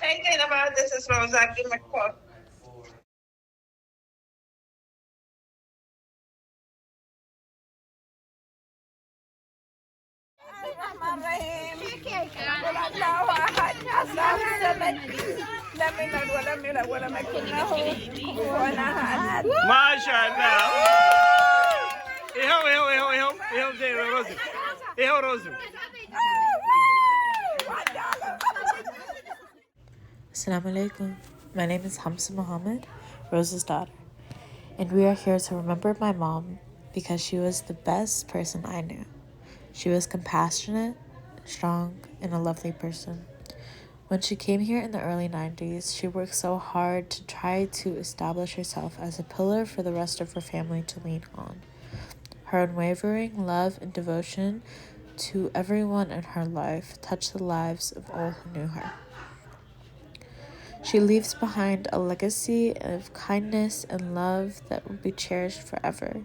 Hey, Jennifer, this is Roza. Give me a call. MashaAllah. ايه زي روزي ايه روزي Assalamu alaikum. My name is Hamza Muhammad, Rosa's daughter, and we are here to remember my mom because she was the best person I knew. She was compassionate, strong, and a lovely person. When she came here in the early 90s, she worked so hard to try to establish herself as a pillar for the rest of her family to lean on. Her unwavering love and devotion to everyone in her life touched the lives of all who knew her. She leaves behind a legacy of kindness and love that will be cherished forever.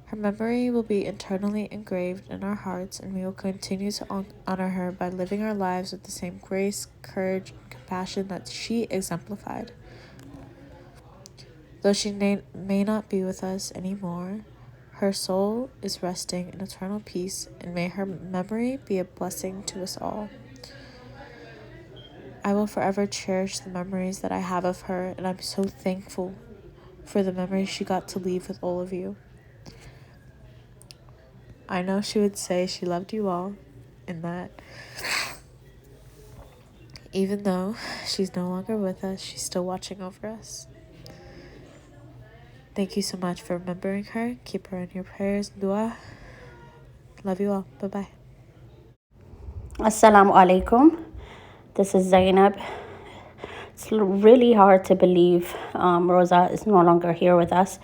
Her memory will be eternally engraved in our hearts, and we will continue to honor her by living our lives with the same grace, courage, and compassion that she exemplified. Though she may not be with us anymore, her soul is resting in eternal peace, and may her memory be a blessing to us all. I will forever cherish the memories that I have of her, and I'm so thankful for the memories she got to leave with all of you. I know she would say she loved you all, and that even though she's no longer with us, she's still watching over us. Thank you so much for remembering her. Keep her in your prayers and dua. Love you all. Bye-bye. Assalamu alaikum. This is Zainab. It's really hard to believe Roza is no longer here with us.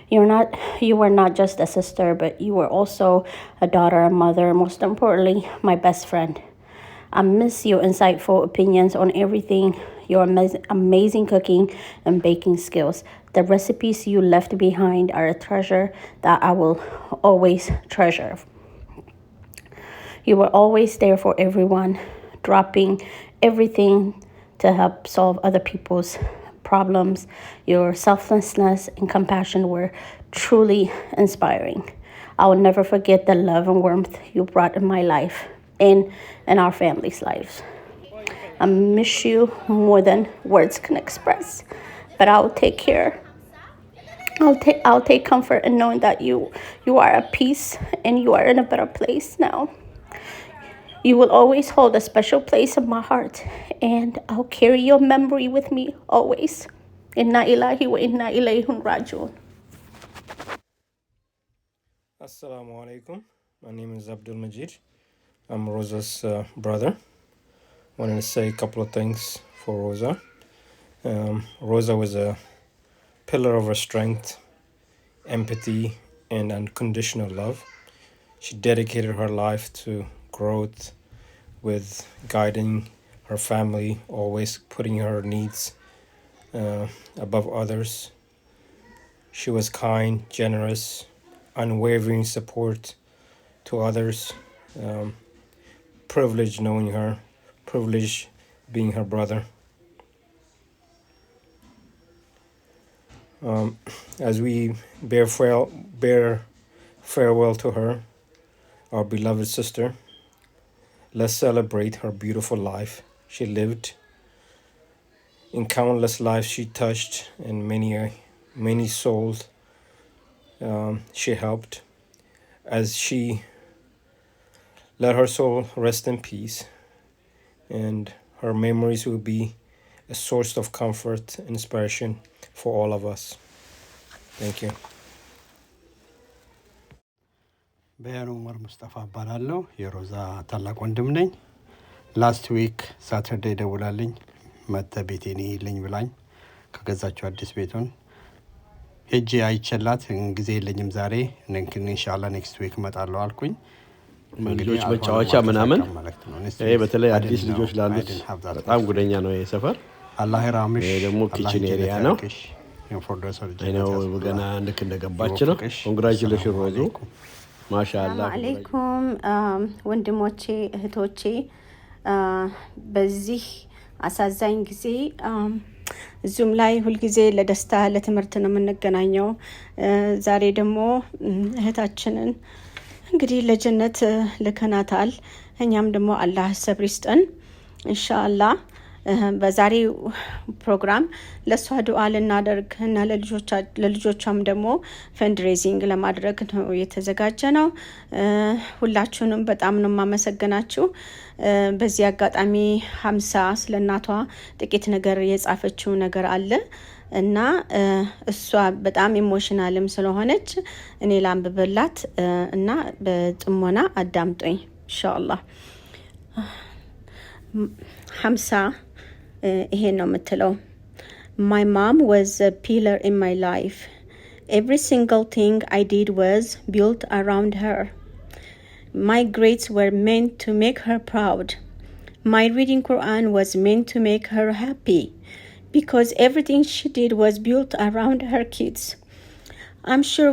You were not just a sister, but you were also a daughter, a mother, most importantly, my best friend. I miss your insightful opinions on everything, your amazing cooking and baking skills. The recipes you left behind are a treasure that I will always treasure. You were always there for everyone, dropping everything to help solve other people's problems. Your selflessness and compassion were truly inspiring. I will never forget the love and warmth you brought in my life and in our family's lives. I miss you more than words can express, but I'll take care. I'll take comfort in knowing that you are at peace and you are in a better place now. You will always hold a special place in my heart, and I'll carry your memory with me always. Inna ilahi wa inna ilayhi rajiun. Assalamu alaikum. My name is Abdul Majid. I'm Rosa's brother. Wanted to say a couple of things for Rosa. Rosa was a pillar of her strength, empathy, and unconditional love. She dedicated her life to growth with guiding her family, always putting her needs above others. She was kind, generous, unwavering support to others. Privileged knowing her, privileged being her brother. As we bear farewell to her, our beloved sister, let's celebrate her beautiful life she lived. In countless lives she touched, and many souls she helped. As she let her soul rest in peace, and her memories will be a source of comfort and inspiration for all of us. Thank you. በያን ኡመር ሙስጠፋ እባላለሁ የሮዛ ታላቅ ወንድም ነኝ። ላስት ዊክ ሳተርዴይ ደውላልኝ መጥተህ ቤቴን ይልኝ ብላኝ ከገዛችው አዲስ ቤቱን ሄጄ አይቼላት ጊዜ የለኝም ዛሬ ኢንሻአላህ ኔክስት ዊክ እመጣለሁ አልኩኝ። ልጆች መጫወቻ ምናምን ይሄ በተለይ አዲስ ልጆች ላሉት በጣም ጉደኛ ነው ይሄ ሰፈር። አላህ ይራምሽ። ደግሞ ኪችን ኤሪያ ነው። አይነው ገና ልክ እንደገባች ነው። ኮንግራቹሌሽን ሮዙ ማሻአላህ አለይኩም ወንድሞቼ እህቶቼ በዚህ አሳዛኝ ጊዜ ዙም ላይ ሁል ጊዜ ለደስታ ለትምህርት ነው የምንገናኘው። ዛሬ ደግሞ እህታችንን እንግዲህ ለጀነት ልከናታል። እኛም ደግሞ አላህ ሰብር ይስጠን ኢንሻአላህ። በዛሬው ፕሮግራም ለሷ ዱዓ ልናደርግ እና ለልጆቿም ደግሞ ፈንድሬዚንግ ለማድረግ ነው የተዘጋጀ ነው። ሁላችሁንም በጣም ነው ማመሰግናችሁ። በዚህ አጋጣሚ 50 ስለናቷ ጥቂት ነገር የጻፈችው ነገር አለ እና እሷ በጣም ኢሞሽናልም ስለሆነች እኔ ላንብብላት እና በጥሞና አዳምጡኝ ኢንሻአላህ። 50 ይሄን ነው የምትለው። My mom was a pillar in my life. Every single thing I did was built around her. My grades were meant to make her proud. My reading Quran was meant to make her happy because everything she did was built around her kids. I'm sure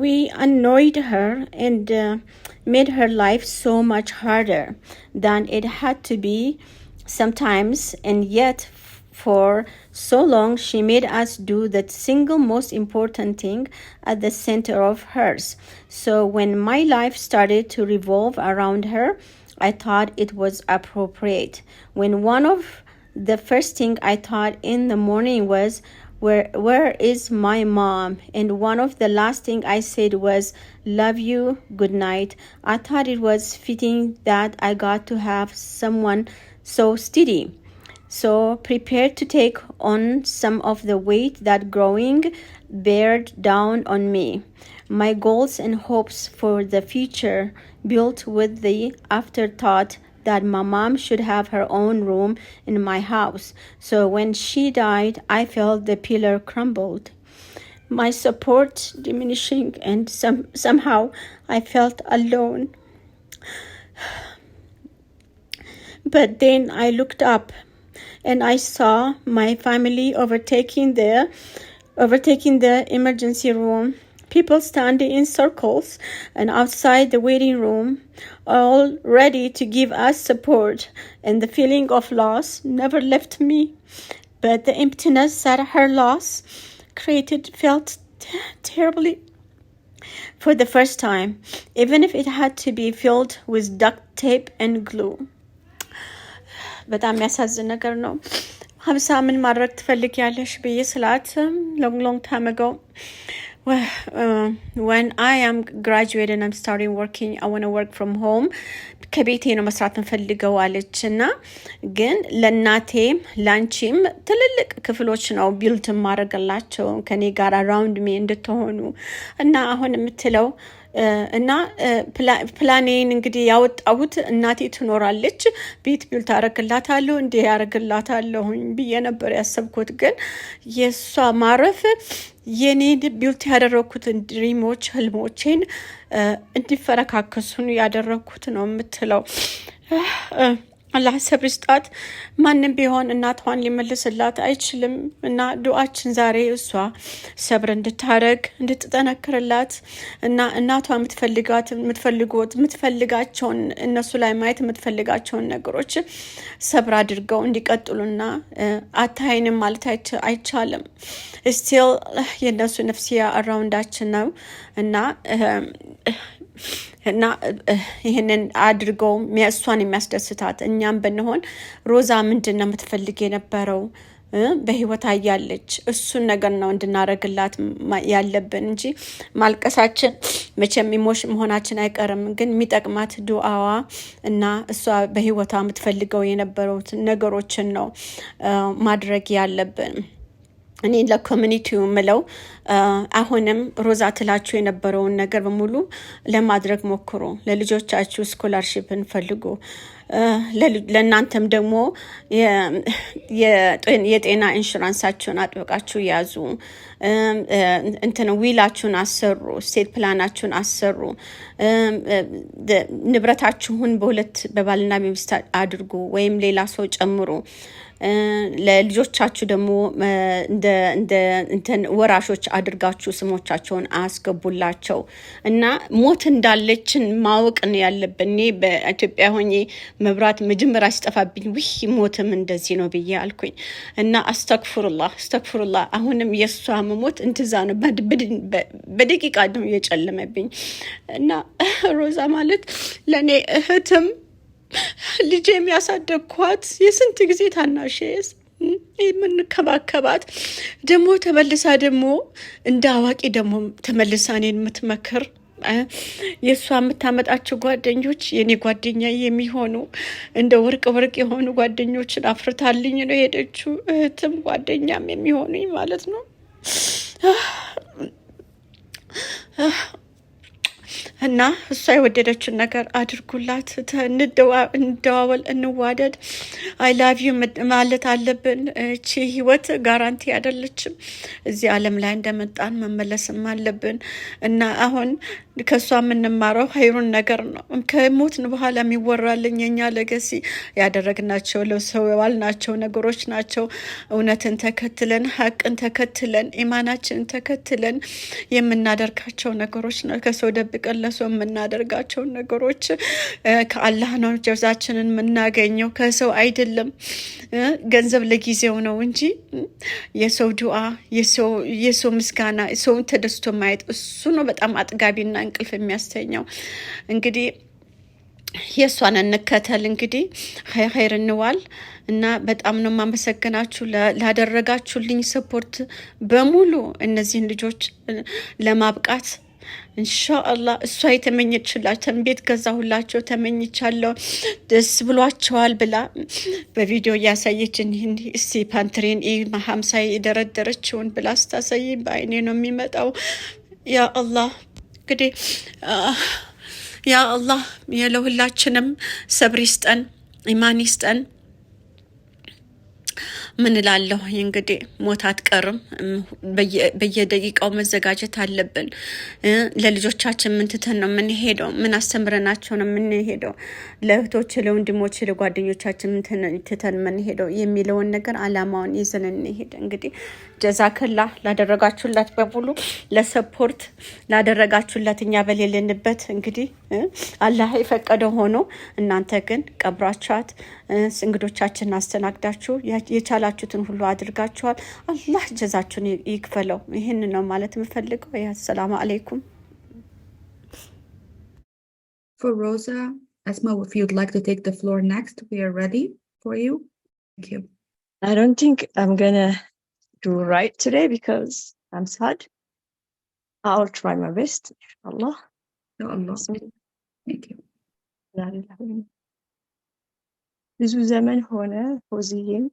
we annoyed her and made her life so much harder than it had to be sometimes, and yet for so long she made us do the single most important thing at the center of hers. So when my life started to revolve around her, I thought it was appropriate. When one of the first thing I thought in the morning was, where is my mom? And one of the last thing I said was, love you, good night. I thought it was fitting that I got to have someone so steady, so prepared to take on some of the weight that growing bared down on me. My goals and hopes for the future built with the afterthought that my mom should have her own room in my house. So when she died, I felt the pillar crumbled, my support diminishing, and somehow I felt alone. But then I looked up and I saw my family overtaking the emergency room. People standing in circles and outside the waiting room, all ready to give us support, and the feeling of loss never left me. But the emptiness that her loss created felt terribly for the first time, even if it had to be filled with duct tape and glue. በጣም ያሳዝን ነገር ነው። 50 ምን ማድረግ ትፈልጊያለሽ ብዬ ስላት long time ago, when I am graduated and I'm starting working, I want to work from home. ከቤቴ ነው መስራት እንፈልገው አለችና ግን ለናቴም ላንቺም ትልልቅ ክፍሎች ነው ቢልት ማረጋላቸው ከኔ ጋር around me እንድትሆኑ እና አሁን የምትለው እና ፕላኔን እንግዲህ ያወጣሁት እናቴ ትኖራለች ቤት ቢልት አረግላታለሁ እንዴ ያረግላታለሁኝ ብዬ ነበር ያሰብኩት ግን የሷ ማረፍ የኔን ቢልት ያደረኩትን ድሪሞች ህልሞቼን እንዲፈረካከሱን ያደረኩት ነው የምትለው አላህ ሰብር ይስጣት ማንንም ቢሆን እናቷን ሊመልስላት አይችልም እና ዱዓችን ዛሬ እሷ ሰብር እንድታረግ እንድትጠነክርላት እና እናቷ የምትፈልጋቸውን እነሱ ላይ ማየት የምትፈልጋቸውን ነገሮች ሰብር አድርገው እንዲቀጥሉና አታይንም ማለት አይቻልም still የነሱ ነፍሲያ አራውንዳችን ነው እና ይሄንን አድርገው እሷን የሚያስደስታት እኛም ብንሆን ሮዛ ምንድነው የምትፈልግ የነበረው በህይወት ያያለች እሱን ነገር ነው እንድናረግላት ያለብን እንጂ ማልቀሳችን መቼም ኢሞሽን መሆናችን አይቀርም ግን የሚጠቅማት ዱዓዋ እና እሷ በህይወቷ የምትፈልገው የነበረው ነገሮችን ነው ማድረግ ያለብን እኔ ለኮሚኒቲው ምለው አሁንም ሮዛ ትላችሁ የነበረውን ነገር በሙሉ ለማድረግ ሞክሩ ለልጆቻችሁ ስኮላርሺፕን ፈልጉ ለእናንተም ደግሞ የጤና ኢንሹራንሳችሁን አጥብቃችሁ ያዙ ዊላችሁን አሰሩ ስቴት ፕላናችሁን አሰሩ ንብረታችሁን በሁለት በባልና ሚስት አድርጉ ወይም ሌላ ሰው ጨምሩ ለልጆቻችሁ ደግሞ እንደ ወራሾች አድርጋችሁ ስሞቻቸውን አስገቡላቸው እና ሞት እንዳለችን ማወቅ ነው ያለብን በኢትዮጵያ ሆኜ መብራት መጀመሪያ ሲጠፋብኝ ውይ ሞትም እንደዚህ ነው ብዬ አልኩኝ እና አስተግፍሩላህ አሁንም የሷ መሞት እንትዛ ነው በደቂቃ ነው የጨለመብኝ እና ሮዛ ማለት ለኔ እህትም ልጄ የሚያሳደግኳት የስንት ጊዜ ታናሽስ የምንከባከባት ደግሞ ተመልሳ ደግሞ እንደ አዋቂ ደግሞ ተመልሳ እኔን የምትመክር የሷ የምታመጣቸው ጓደኞች የኔ ጓደኛ የሚሆኑ እንደ ወርቅ የሆኑ ጓደኞችን አፍርታልኝ ነው ሄደችው እህትም ጓደኛም የሚሆኑኝ ማለት ነው እና እሷ የወደደችን ነገር አድርጉላት እንደዋወል እንዋደድ አይ ላቭ ዩ ማለት አለብን እቺ ህይወት ጋራንቲ አይደለችም እዚህ ዓለም ላይ እንደመጣን መመለስም አለብን እና አሁን ከሷ የምንማረው ሀይሩን ነገር ነው ከሞትን በኋላ የሚወራልኝ የኛ ለገሲ ያደረግናቸው ለሰው ያልናቸው ነገሮች ናቸው እውነትን ተከትለን ሀቅን ተከትለን ኢማናችንን ተከትለን የምናደርጋቸው ነገሮች ነው ከሰው ደብቀን ለሰው የምናደርጋቸው ነገሮች ከአላህ ነው ጀዛችንን የምናገኘው ከሰው አይደለም ገንዘብ ለጊዜው ነው እንጂ የሰው ዱዓ የሰው ምስጋና ሰውን ተደስቶ ማየት እሱ ነው በጣም አጥጋቢና እንቅልፍ የሚያስተኛው እንግዲህ የሷን እንከተል እንግዲህ ኸይር እንዋል እና በጣም ነው ማመሰግናችሁ ላደረጋችሁልኝ ሰፖርት በሙሉ እነዚህን ልጆች ለማብቃት ኢንሻአላህ እሷ የተመኘችላቸው ቤት ገዛሁላቸው ተመኝቻለሁ ደስ ብሏቸዋል ብላ በቪዲዮ ያሳየችን እስቲ ፓንትሪን ማ50 የደረደረችውን ብላ ስታሳይ በአይኔ ነው የሚመጣው ያ አላህ እንግዲህ ያ አላህ የለሁላችንም ሰብር ይስጠን ኢማን ይስጠን ምን እላለሁ እንግዲህ ሞት አትቀርም በየደቂቃው መዘጋጀት አለብን ለልጆቻችን ምን ትተን ነው ምን ሄደው ምን አስተምረናቸው ነው ምን ሄደው ለእህቶች ለወንድሞች ለጓደኞቻችን ምን ትተን ምን ሄደው የሚለውን ነገር አላማውን ይዘን እንሄድ እንግዲህ ጀዛከላ ላደረጋችሁላት በሙሉ ለሰፖርት ላደረጋችሁላት እኛ በሌለንበት እንግዲህ አላህ የፈቀደው ሆኖ እናንተ ግን ቀብራቻት እንግዶቻችን አስተናግዳችሁ የቻላችሁትን ሁሉ አድርጋችኋል አላህ ጀዛችሁን ይክፈለው ይሄን ነው ማለት የምፈልገው ሰላም አለይኩም For Roza, Asma, if you'd like to take the floor next, we are ready for you. Thank you. I don't think I'm gonna do right today because I'm sad. I'll try my best, inshallah. Allah. Thank you. ብዙ ዘመን ሆነ ሆዚዬን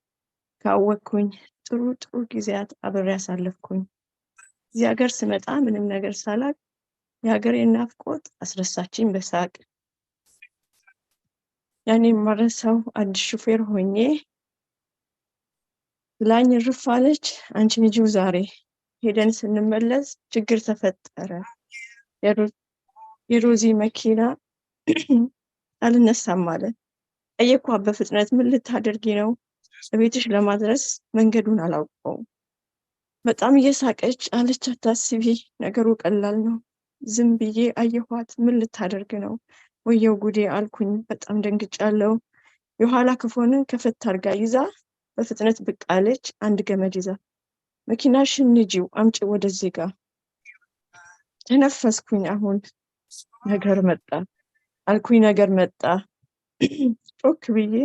ካወቅኩኝ ጥሩ ጊዜያት አብሬ ያሳለፍኩኝ እዚህ ሀገር ስመጣ ምንም ነገር ሳላቅ የሀገሬን ናፍቆት አስረሳችኝ በሳቅ ያኔ ማረሳው አዲስ ሹፌር ሆኜ ብላኝ ርፋለች አንቺን ሂጂው ዛሬ ሄደን ስንመለስ ችግር ተፈጠረ የሮዚ መኪና አልነሳም ማለት ጠየኳት በፍጥነት ምን ልታደርጊ ነው ቤትሽ ለማድረስ መንገዱን አላውቀው በጣም እየሳቀች አለች አታስቢ ነገሩ ቀላል ነው ዝም ብዬ አየኋት ምን ልታደርግ ነው ወየው ጉዴ አልኩኝ በጣም ደንግጫለሁ የኋላ ክፎንን ከፈት አርጋ ይዛ በፍጥነት ብቅ አለች አንድ ገመድ ይዛ መኪናሽን ንጂው አምጪ ወደዚህ ጋር ተነፈስኩኝ አሁን ነገር መጣ አልኩኝ ነገር መጣ ጮክ ብዬ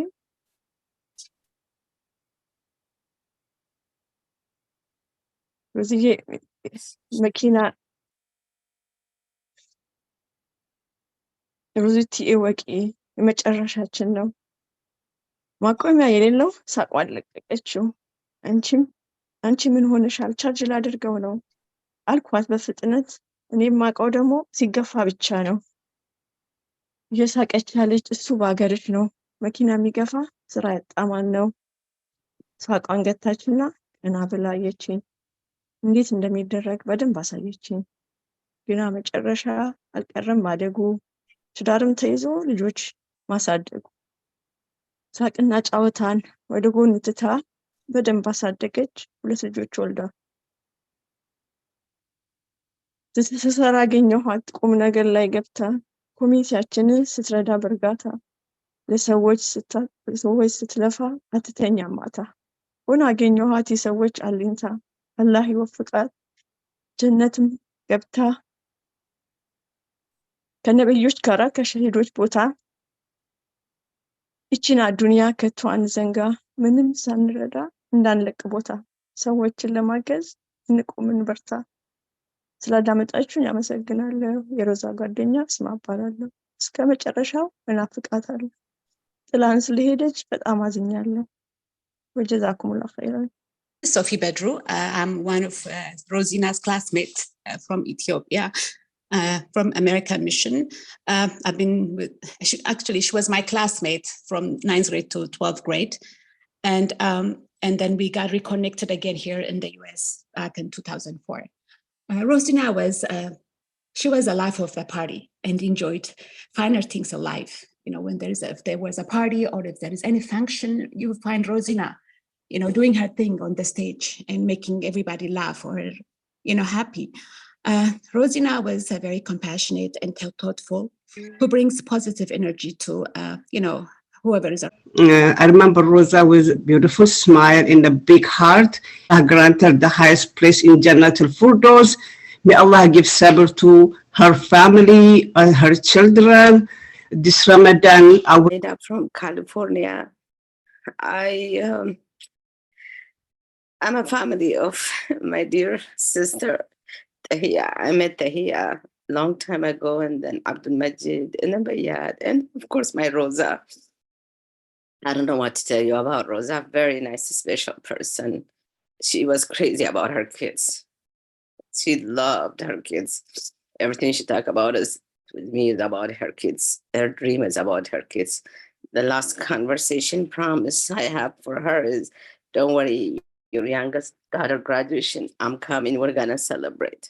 ሮዚዬ መኪና ሮዚቲ ወቂ የመጨረሻችን ነው ማቆሚያ የሌለው ሳቋን ለቀቀችው አንቺ ምን ሆነሻል ቻርጅ ላድርገው ነው አልኳት በፍጥነት እኔም ማቀው ደግሞ ሲገፋ ብቻ ነው እየሳቀች ያለች እሱ ባገርሽ ነው መኪና የሚገፋ ስራ ያጣማን ነው ሳቋን ገታችና ቀና ብላ አየችኝ እንዴት እንደሚደረግ በደንብ አሳየችኝ ግና መጨረሻ አልቀረም ማደጉ ትዳርም ተይዞ ልጆች ማሳደጉ ሳቅና ጫወታን ወደ ጎን ትታ በደንብ አሳደገች ሁለት ልጆች ወልዳ ስትሰራ አገኘኋት ቁም ነገር ላይ ገብታ ኮሚቴያችንን ስትረዳ በርጋታ ለሰዎች ስትለፋ አትተኛም ማታ። ሆና አገኘኋት የሰዎች አለኝታ። አላህ ይወፍቃት፣ ጀነትም ገብታ ከነብዮች ጋራ ከሸሂዶች ቦታ። ይቺን አዱንያ ከቶ አንዘንጋ፣ ምንም ሳንረዳ እንዳንለቅ ቦታ። ሰዎችን ለማገዝ እንቁም እንበርታ። ስላዳመጣችሁኝ አመሰግናለሁ። የሮዛ ጓደኛ ስማ እባላለሁ። እስከ መጨረሻው እናፍቃታለሁ። ጥላን ስለሄደች በጣም አዝኛለሁ። ወጀዛኩሙላሁ ኸይራን። Sophie Bedru. I'm one of Rosina's classmates from Ethiopia, from American Mission. I've been with, she was my classmate from 9th grade to 12th grade. And then we got reconnected again here in the US back in 2004. Rosina she was a life of the party and enjoyed finer things in life. You know, if there was a party or if there is any function, you find Rosina, you know, doing her thing on the stage and making everybody laugh or, you know, happy. Rosina was very compassionate and thoughtful, who brings positive energy to, you know, whoever is around. I remember Roza with a beautiful smile and a big heart. I granted the highest place in Jannatul Firdaus. May Allah give sabr to her family and her children. This Ramadan, I ended up from California. I'm a family of my dear sister, Tahia. I met Tahia a long time ago, and then Abdul Majid, and then Bayad, and of course my Roza. I don't know what to tell you about Roza. Very nice, special person. She was crazy about her kids. She loved her kids. Everything she talked about with me is about her kids. Her dream is about her kids. The last conversation promise I have for her is, don't worry, your youngest daughter graduation, I'm coming, we're gonna celebrate.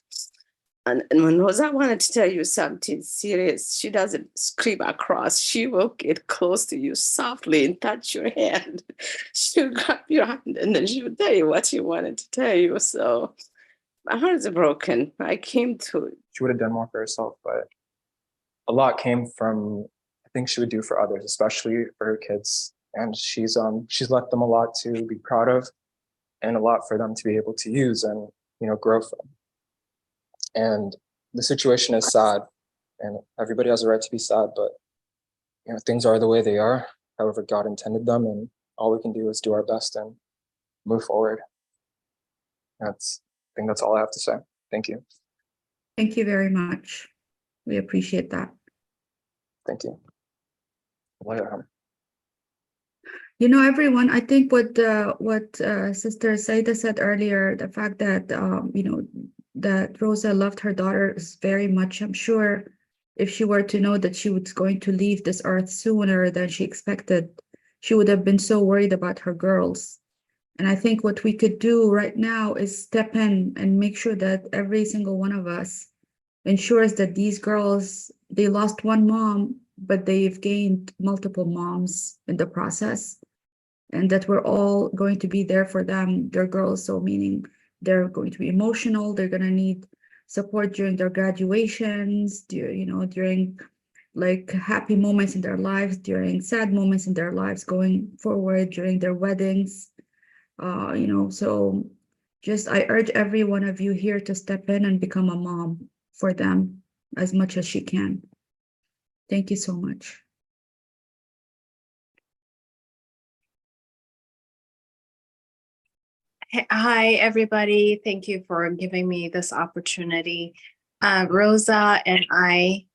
And when Roza wanted to tell you something serious, she doesn't scream across. She will get close to you softly and touch your hand. She'll grab your hand and then she will tell you what she wanted to tell you. So my heart is broken. I came to. She would have done more for herself, but a lot came from I think she would do for others, especially for her kids. And she's left them a lot to be proud of, and a lot for them to be able to use and, you know, grow from. And the situation is sad, and everybody has a right to be sad, but, you know, things are the way they are, however God intended them, and all we can do is do our best and move forward. I think that's all I have to say. Thank you. Thank you very much. We appreciate that. Thank you. You know, everyone, I think what Sister Saida said earlier, the fact that, you know, that Roza loved her daughter is very much, I'm sure, if she were to know that she was going to leave this earth sooner than she expected, she would have been so worried about her girls. And I think what we could do right now is step in and make sure that every single one of us ensures that these girls, they lost one mom, but they've gained multiple moms in the process, and that we're all going to be there for them, their girls. So meaning they're going to be emotional, they're going to need support during their graduations, you know, during like happy moments in their lives, during sad moments in their lives going forward, during their weddings. You know, so just I urge every one of you here to step in and become a mom for them as much as she can. Thank you so much. Hi, everybody. Thank you for giving me this opportunity. Roza and I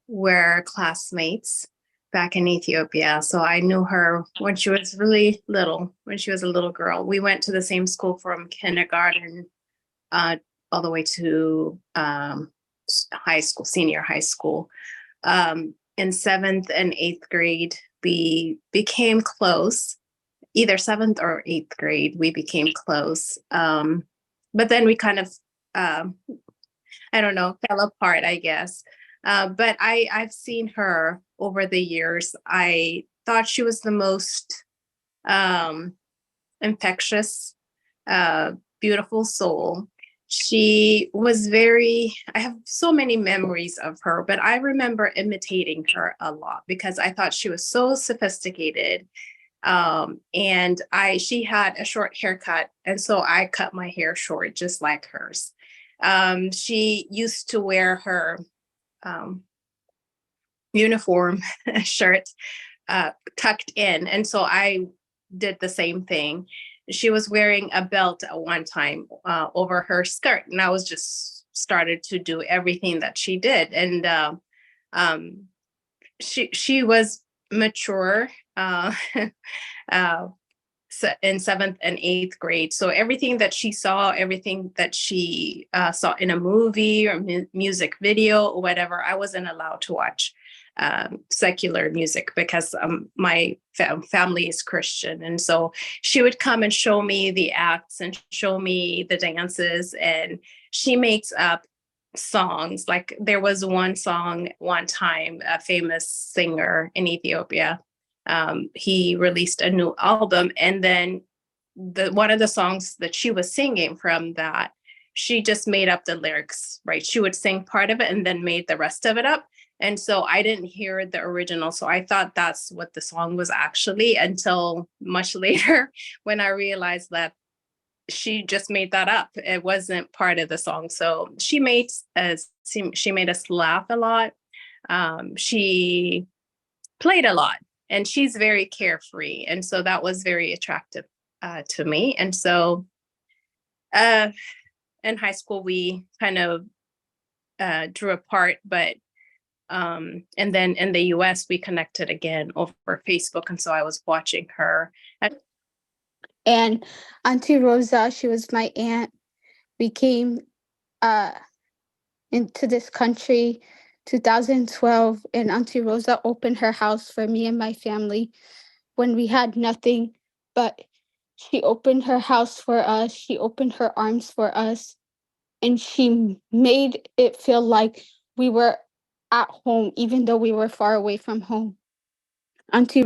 were classmates back in Ethiopia. So I knew her when she was really little, when she was a little girl. We went to the same school from kindergarten all the way to high school, senior high school. In 7th and 8th grade, we became close. Either 7th or 8th grade, we became close. But then we kind of, I don't know, fell apart, I guess. But I've seen her over the years. I thought she was the most infectious, beautiful soul. She was very, I have so many memories of her, but I remember imitating her a lot because I thought she was so sophisticated. And she had a short haircut, and so I cut my hair short just like hers. She used to wear her uniform shirt tucked in, and so I did the same thing. She was wearing a belt at one time over her skirt, and I was just started to do everything that she did. And she was mature in 7th and 8th grade. So everything that she saw, everything that she saw in a movie or music video or whatever, I wasn't allowed to watch secular music because my family is Christian. And so she would come and show me the acts and show me the dances, and she makes up songs. Like there was one song one time, a famous singer in Ethiopia, he released a new album, and then one of the songs that she was singing from that, she just made up the lyrics, right? She would sing part of it and then made the rest of it up. And so I didn't hear the original. So I thought that's what the song was actually, until much later when I realized that she just made that up. It wasn't part of the song. So she made us laugh a lot. She played a lot, and she's very carefree. And so that was very attractive to me. And so in high school, we kind of drew apart, but and then in the US, we connected again over Facebook. And so I was watching her. And Auntie Rosa, she was my aunt. We came into this country 2012, and Auntie Rosa opened her house for me and my family when we had nothing, but she opened her house for us. She opened her arms for us, and she made it feel like we were at home, even though we were far away from home. Auntie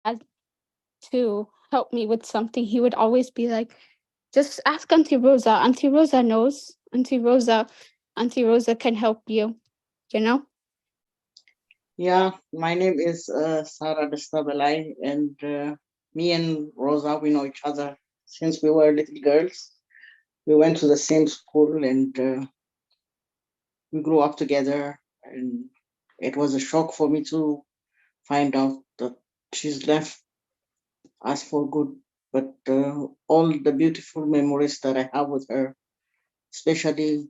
had to help me with something. He would always be like, just ask Auntie Rosa. Auntie Rosa knows. Auntie Rosa can help you, you know? Yeah, my name is Sarah Destabelai, and me and Rosa, we know each other since we were little girls. We went to the same school, and we grew up together. And it was a shock for me to find out that she's left us for good. But all the beautiful memories that I have with her, especially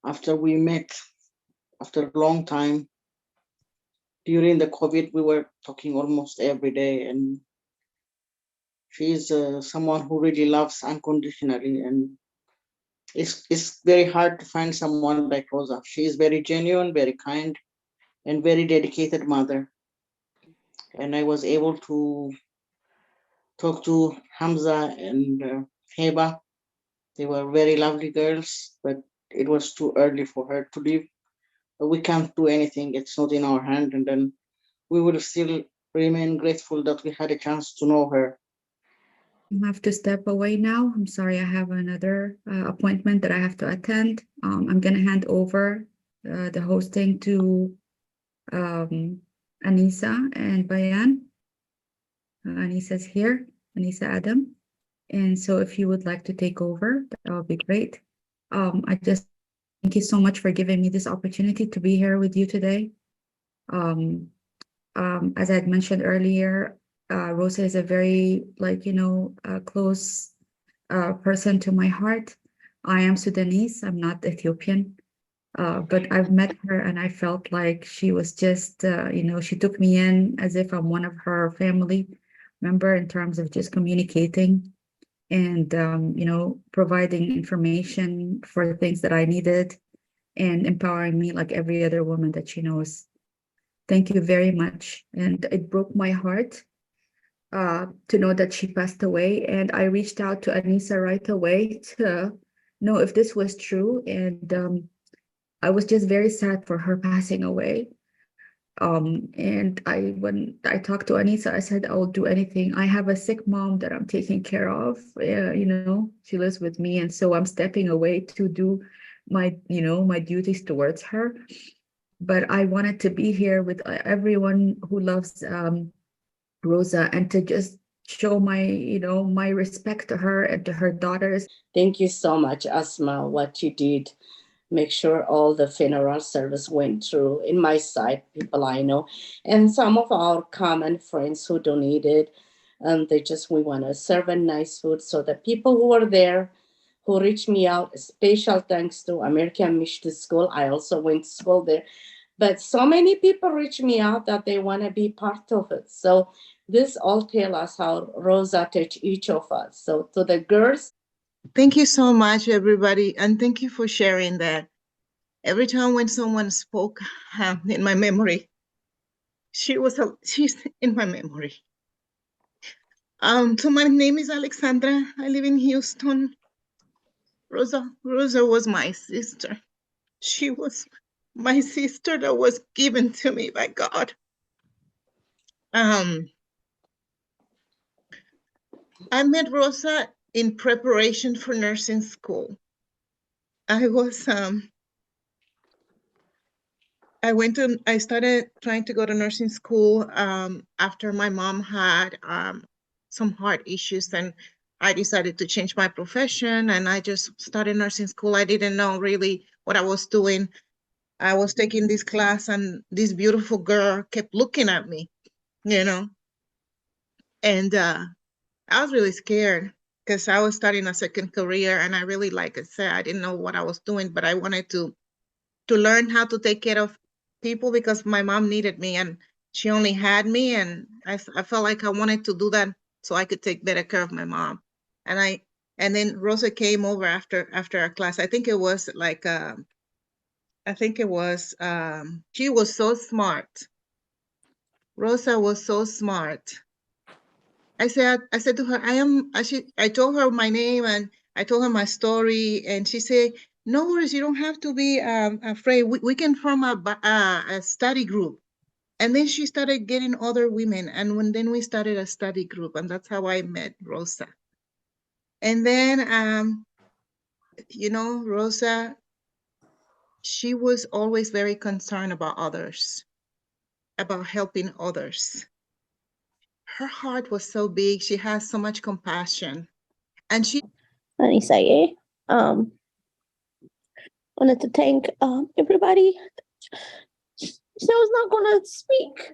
after we met after a long time, during the COVID, we were talking almost every day, and she's someone who really loves unconditionally, and it's very hard to find someone like Rosa. She is very genuine, very kind, and very dedicated mother. And I was able to talk to Hamza and Heba. They were very lovely girls, but it was too early for her to leave. But we can't do anything. It's not in our hand. And then we will still remain grateful that we had a chance to know her. I have to step away now. I'm sorry, I have another appointment that I have to attend. I'm going to hand over the hosting to Anisa and Bayan. Anisa's here, Anisa Adam. And so if you would like to take over, that would be great. I just thank you so much for giving me this opportunity to be here with you today. As I had mentioned earlier, Rosa is a very, close person to my heart. I am Sudanese, I'm not Ethiopian, but I've met her and I felt like she was just, she took me in as if I'm one of her family member in terms of just communicating and, providing information for things that I needed and empowering me like every other woman that she knows. Thank you very much. And it broke my heart to know that she passed away. And I reached out to Anisa right away to know if this was true. And I was just very sad for her passing away. And when I talked to Anisa, I said, I'll do anything. I have a sick mom that I'm taking care of. She lives with me. And so I'm stepping away to do my duties towards her. But I wanted to be here with everyone who loves Roza, and to just show my respect to her and to her daughters. Thank you so much, Asma, what you did. Make sure all the funeral service went through in my side, people I know, and some of our common friends who donated. We want to serve a nice food. So the people who were there, who reached me out, special thanks to American Mission School. I also went to school there. But so many people reach me out that they want to be part of it. So this all tell us how Roza touched each of us. So to the girls, thank you so much, everybody, and thank you for sharing that. Every time when someone spoke in my memory, she's in my memory. So my name is Alexandra. I live in Houston. Roza was my sister. She was my sister that was given to me by God. I met Roza in preparation for nursing school. I started trying to go to nursing school after my mom had some heart issues, and I decided to change my profession, and I just started nursing school. I didn't know really what I was doing. I was taking this class, and this beautiful girl kept looking at me, and I was really scared because I was starting a second career, and I really, like I said, I didn't know what I was doing, but I wanted to learn how to take care of people because my mom needed me, and she only had me, and I felt like I wanted to do that so I could take better care of my mom. And then Rosa came over after our class. I think it was she was so smart. Rosa was so smart. I said to her, I told her my name, and I told her my story, and she said, no worries, you don't have to be afraid. We can form a study group. And then she started getting other women, and then we started a study group, and that's how I met Rosa. And then, Rosa, she was always very concerned about others, about helping others. Her heart was so big. She has so much compassion. And she... Wanted to thank everybody. She was not going to speak.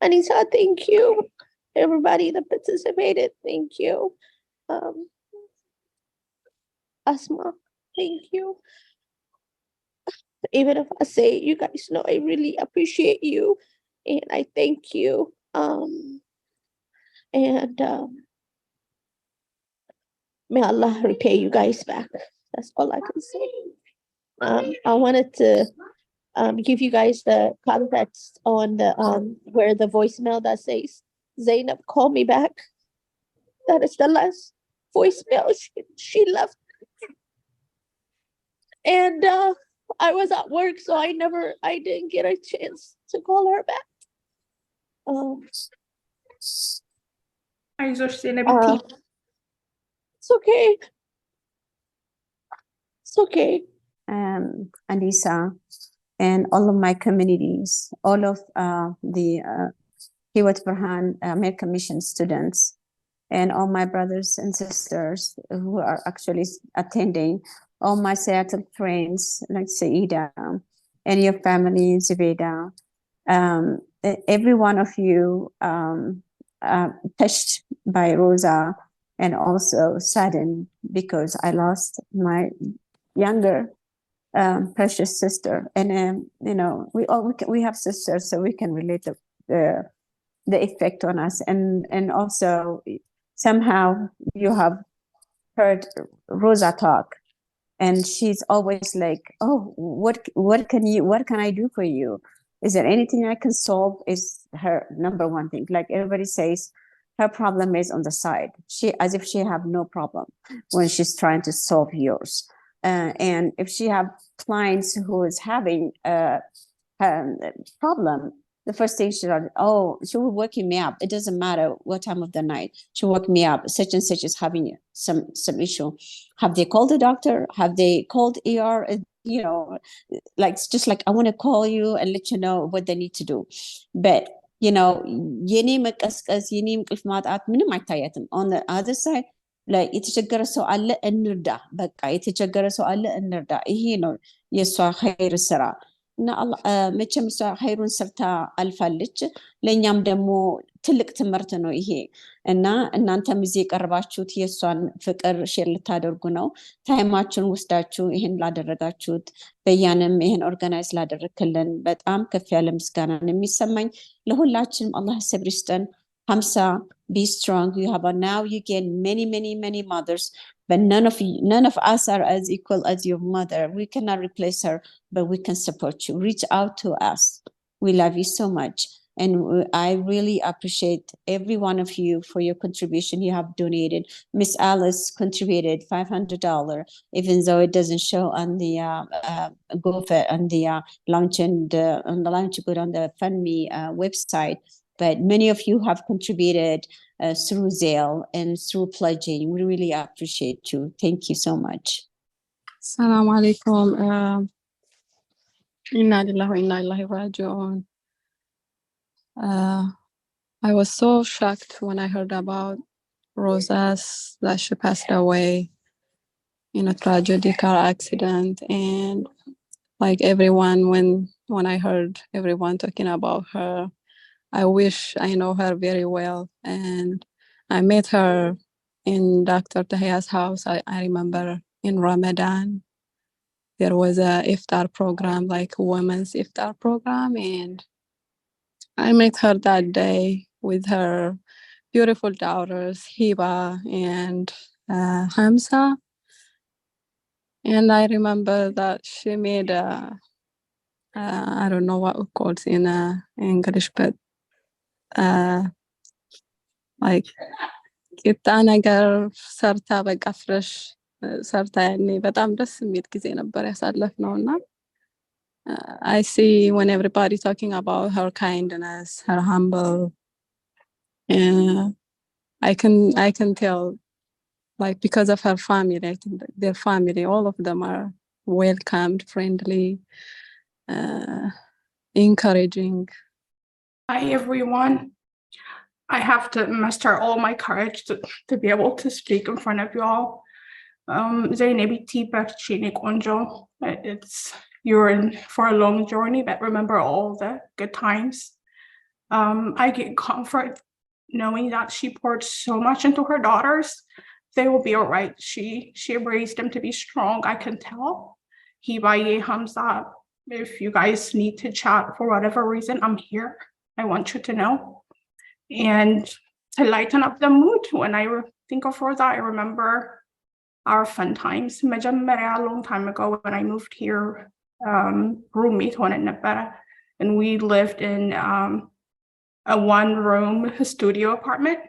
Anissa, thank you. Everybody that participated, thank you. Asma, thank you. Even if I say, you guys know I really appreciate you, and I thank you. May Allah repay you guys back. That's all I can say. I wanted to give you guys the context on the where the voicemail that says Zainab, call me back. That is the last voicemail she left. And I was at work, so I didn't get a chance to call her back. It's okay. It's okay. Anissa, and all of my communities, all of the Hiwat Farhan American Mission students, and all my brothers and sisters who are actually attending, all my Seattle friends like Saida, and your family, Zubeda, every one of you touched by Roza, and also saddened because I lost my younger precious sister. And we have sisters, so we can relate the effect on us. And also somehow you have heard Roza talk, and she's always like, oh, what can I do for you? Is there anything I can solve? Is her number one thing. Like everybody says, her problem is on the side. As if she have no problem when she's trying to solve yours. And if she have clients who is having a problem, the first thing she will waking me up. It doesn't matter what time of the night. She'll wake me up. Such and such is having some issue. Have they called the doctor? Have they called ER? Like it's just like I want to call you and let you know what they need to do. But የኔ መቀስቀስ የኔ እንቅልፍ ማጣት ምንም አይታያትም። On the other side like የተቸገረ ሰው አለ እንርዳ፣ በቃ የተቸገረ ሰው አለ እንርዳ። ይሄ ነው የሷ ኸይር ስራ እና መቼም እሷ ኸይሩን ሰርታ አልፋለች። ለኛም ደግሞ ትልቅ ትምህርት ነው ይሄ እና እናንተም እዚህ የቀርባችሁት የሷን ፍቅር ሼር ልታደርጉ ነው። ታይማችሁን ወስዳችሁ ይሄን ላደረጋችሁት በያንም ይሄን ኦርጋናይዝ ላደረክልን በጣም ከፍ ያለ ምስጋና ነው የሚሰማኝ። ለሁላችንም አላህ ሰብር ይስጠን። Hamsa, be strong. You have now you gain many mothers, but none of us are as equal as your mother. We cannot replace her, but we can support you. Reach out to us. We love you so much. And I really appreciate every one of you for your contribution you have donated. Miss Alice contributed $500, even though it doesn't show on the on the launch good on the FundMe website. But many of you have contributed through Zelle and through pledging. We really appreciate you. Thank you so much. Assalamu alaikum. Inna lillahi wa inna ilaihi raji'un. I was so shocked when I heard about Roza's that she passed away in a tragic car accident, and like everyone when I heard everyone talking about her, I wish I know her very well. And I met her in Dr. Tahiya's house. I remember in Ramadan, there was a iftar program, like a women's iftar program. And I met her that day with her beautiful daughters, Hiba and Hamza. And I remember that she made I don't know what it calls in English, but like ቂጣ ነገር ሰርታ በቃ ፍረሽ ሰርታ ያኔ በጣም ደስ የሚል ጊዜ ነበር ያሳለፍነው እና I see when everybody talking about her kindness, her humble, I can tell like because of her family, I think their family, all of them are welcomed, friendly, encouraging. Hi everyone. I have to muster all my courage to be able to speak in front of you all. Zainabi Tibat Chinik Onjo. You're in for a long journey, but remember all the good times. I get comfort knowing that she poured so much into her daughters. They will be all right. She raised them to be strong, I can tell. Hibaye Hamza, if you guys need to chat for whatever reason, I'm here. I want you to know. And to lighten up the mood, when I think of Roza, I remember our fun times. A long time ago when I moved here, roommate and we lived in a one-room studio apartment.